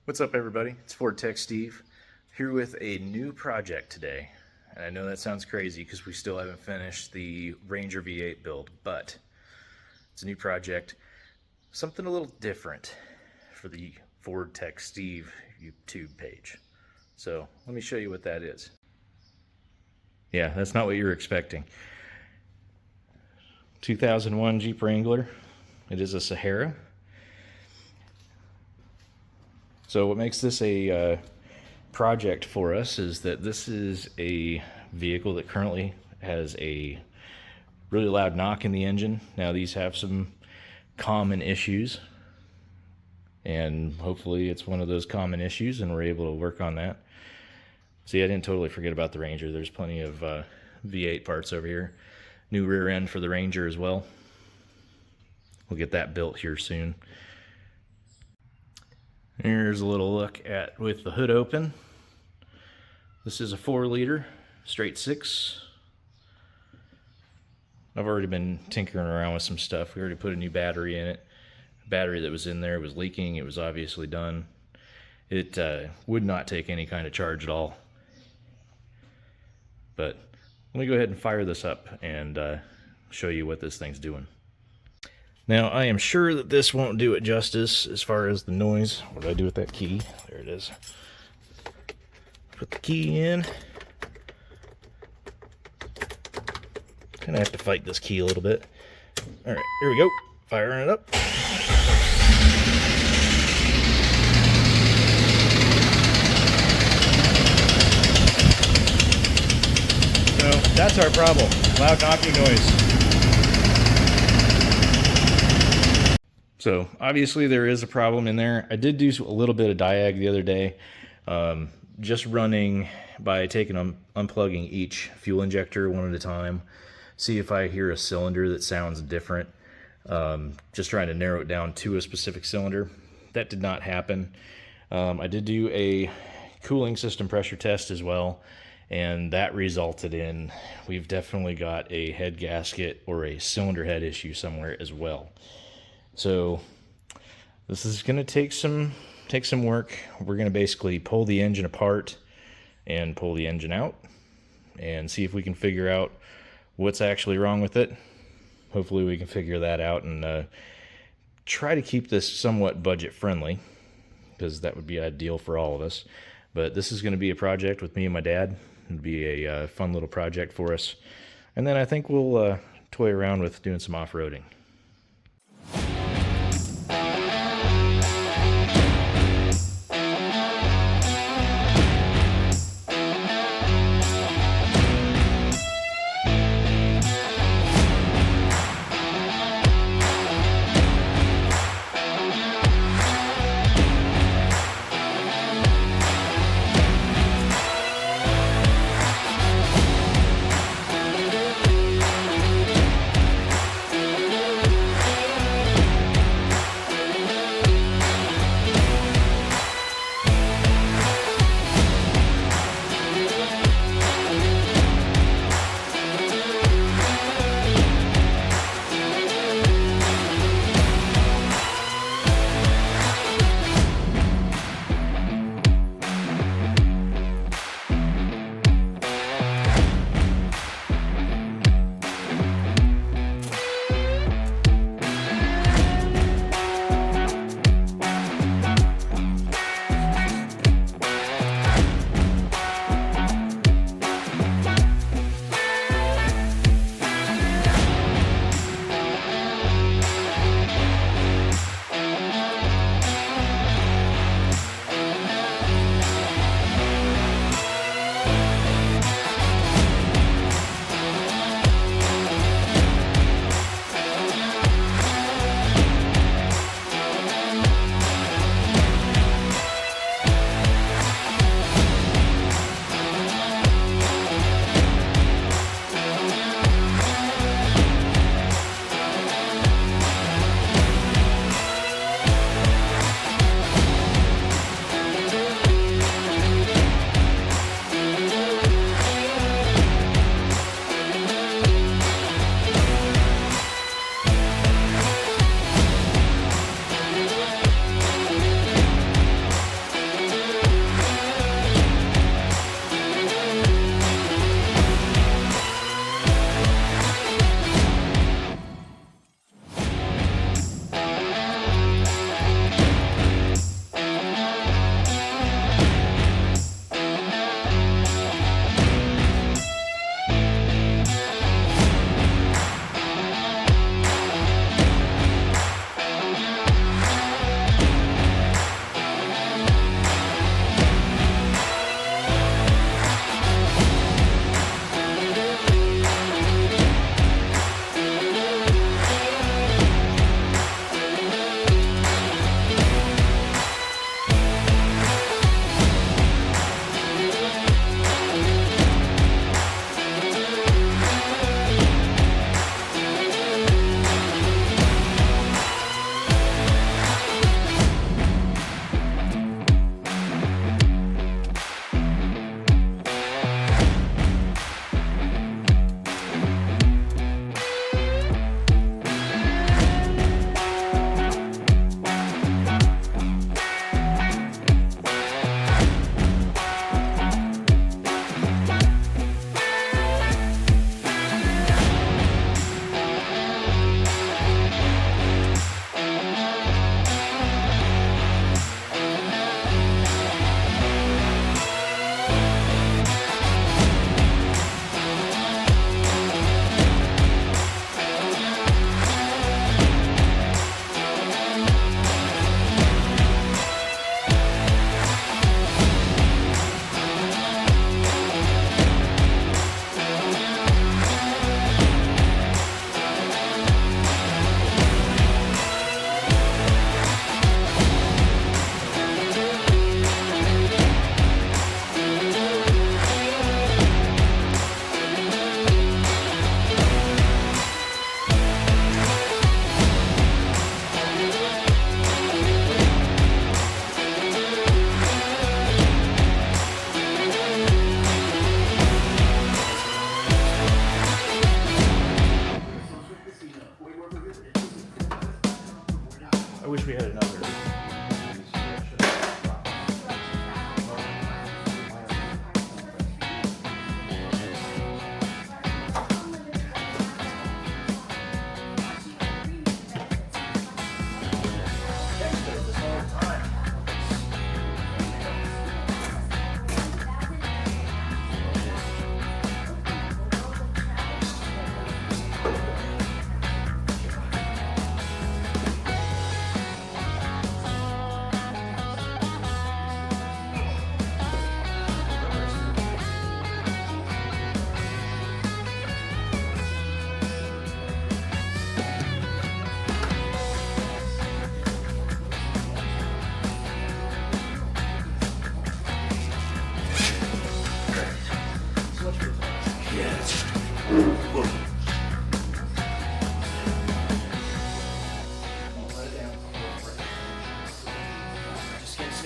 What's up, everybody? It's Ford Tech Steve here with a new project today. And I know that sounds crazy because we still haven't finished the Ranger V8 build, but it's a new project, something a little different for the Ford Tech Steve YouTube page. So let me show you what that is. Yeah, that's not what you were expecting. 2001 Jeep Wrangler. It is a Sahara. So what makes this a project for us is that this is a vehicle that currently has a really loud knock in the engine. Now these have some common issues, and hopefully it's one of those common issues and we're able to work on that. See, I didn't totally forget about the Ranger. There's plenty of V8 parts over here. New rear end for the Ranger as well. We'll get that built here soon. Here's a little look at with the hood open. This is a 4-liter straight 6. I've already been tinkering around with some stuff. We already put a new battery in it. The battery that was in there was leaking. It was obviously done. It would not take any kind of charge at all. But let me go ahead and fire this up and show you what this thing's doing. Now, I am sure that this won't do it justice as far as the noise. What do I do with that key? There it is. Put the key in. Gonna have to fight this key a little bit. All right, here we go. Firing it up. So that's our problem. Loud knocking noise. So obviously there is a problem in there. I did do a little bit of diag the other day, just running by unplugging each fuel injector one at a time, see if I hear a cylinder that sounds different, just trying to narrow it down to a specific cylinder. That did not happen. I did do a cooling system pressure test as well, and that resulted in we've definitely got a head gasket or a cylinder head issue somewhere as well. So this is going to take some work. We're going to basically pull the engine apart and pull the engine out and see if we can figure out what's actually wrong with it. Hopefully we can figure that out and try to keep this somewhat budget friendly, because that would be ideal for all of us. But this is going to be a project with me and my dad. It'll be a fun little project for us. And then I think we'll toy around with doing some off-roading.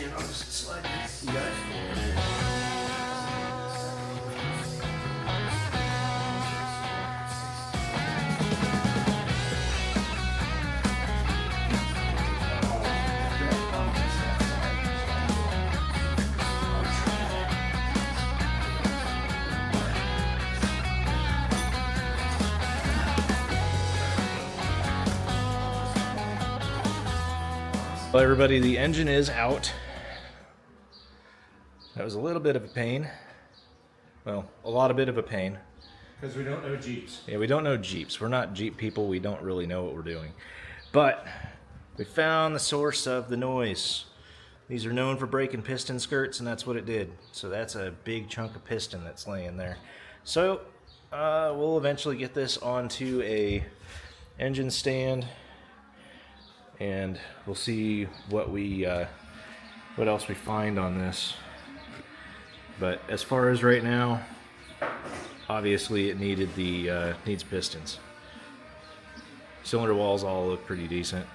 here, I'll just slide this. You got it? Well, everybody, the engine is out. That was a little bit of a pain. Well, a lot of bit of a pain. Because we don't know Jeeps. Yeah, we don't know Jeeps. We're not Jeep people. We don't really know what we're doing. But we found the source of the noise. These are known for breaking piston skirts, and that's what it did. So that's a big chunk of piston that's laying there. So we'll eventually get this onto a engine stand, and we'll see what else we find on this. But as far as right now, obviously it needs pistons. Cylinder walls all look pretty decent.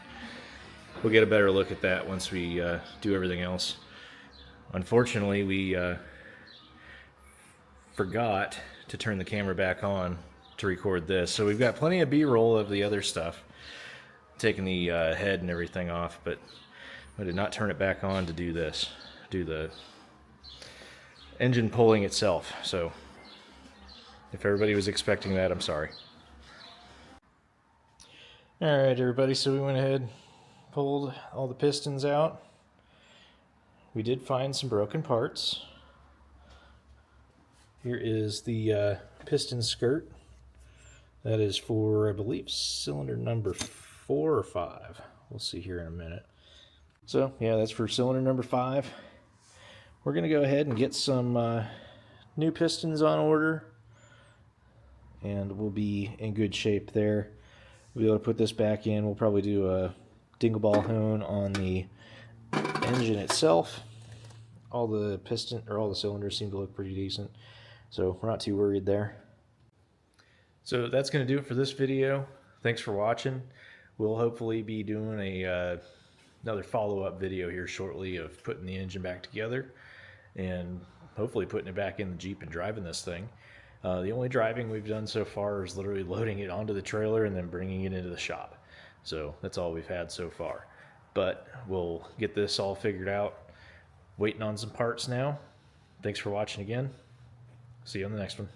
We'll get a better look at that once we do everything else. Unfortunately, we forgot to turn the camera back on to record this, so we've got plenty of B-roll of the other stuff, taking the head and everything off, but I did not turn it back on to do this, do the engine pulling itself. So if everybody was expecting that, I'm sorry. All right, everybody, so we went ahead, pulled all the pistons out. We did find some broken parts. Here is the piston skirt. That is for, I believe, cylinder number 4 or 5. We'll see here in a minute. So yeah, that's for cylinder number 5. We're gonna go ahead and get some new pistons on order, and we'll be in good shape there. We'll be able to put this back in. We'll probably do a dingle ball hone on the engine itself. All the all the cylinders seem to look pretty decent, so we're not too worried there. So that's going to do it for this video. Thanks for watching. We'll hopefully be doing another follow-up video here shortly of putting the engine back together and hopefully putting it back in the Jeep and driving this thing. The only driving we've done so far is literally loading it onto the trailer and then bringing it into the shop. So that's all we've had so far. But we'll get this all figured out. Waiting on some parts now. Thanks for watching again. See you on the next one.